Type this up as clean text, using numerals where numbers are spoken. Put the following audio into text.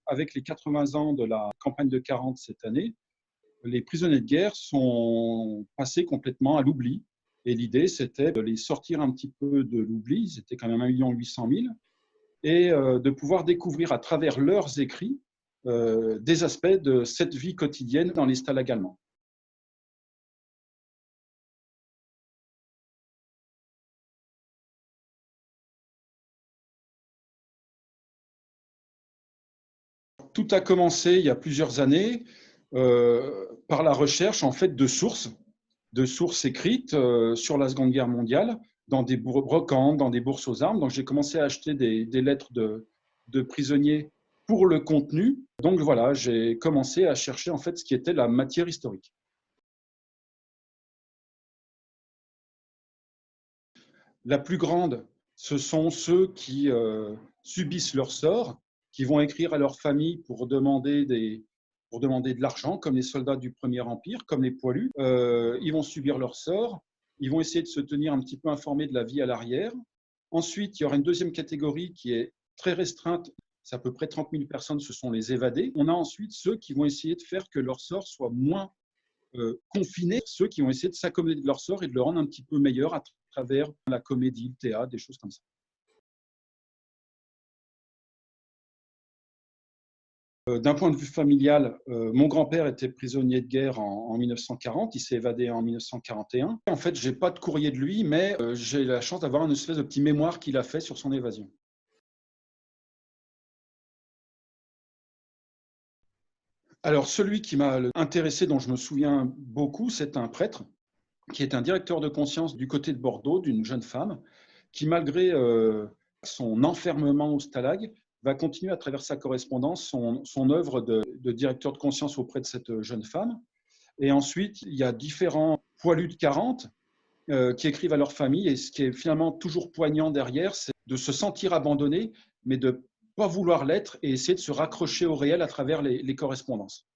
avec les 80 ans de la campagne de 40 cette année, les prisonniers de guerre sont passés complètement à l'oubli. Et l'idée, c'était de les sortir un petit peu de l'oubli, c'était quand même 1,8 million, et de pouvoir découvrir à travers leurs écrits des aspects de cette vie quotidienne dans les stalags allemands. Tout a commencé il y a plusieurs années par la recherche en fait de sources écrites sur la Seconde Guerre mondiale, dans des brocantes, dans des bourses aux armes. Donc j'ai commencé à acheter des lettres de prisonniers pour le contenu. Donc voilà, j'ai commencé à chercher en fait ce qui était la matière historique. La plus grande, ce sont ceux qui subissent leur sort, qui vont écrire à leur famille pour demander de l'argent, comme les soldats du Premier Empire, comme les poilus. Ils vont subir leur sort, ils vont essayer de se tenir un petit peu informés de la vie à l'arrière. Ensuite, il y aura une deuxième catégorie qui est très restreinte, c'est à peu près 30 000 personnes, ce sont les évadés. On a ensuite ceux qui vont essayer de faire que leur sort soit moins confinés, ceux qui ont essayé de s'accommoder de leur sort et de le rendre un petit peu meilleur à travers la comédie, le théâtre, des choses comme ça. D'un point de vue familial, mon grand-père était prisonnier de guerre en 1940, il s'est évadé en 1941. En fait, je n'ai pas de courrier de lui, mais j'ai la chance d'avoir une espèce de petit mémoire qu'il a fait sur son évasion. Alors, celui qui m'a intéressé, dont je me souviens beaucoup, c'est un prêtre qui est un directeur de conscience du côté de Bordeaux, d'une jeune femme, qui, malgré son enfermement au stalag, va continuer à travers sa correspondance son œuvre de directeur de conscience auprès de cette jeune femme. Et ensuite, il y a différents poilus de 40 qui écrivent à leur famille. Et ce qui est finalement toujours poignant derrière, c'est de se sentir abandonné, mais de ne pas vouloir l'être et essayer de se raccrocher au réel à travers les correspondances.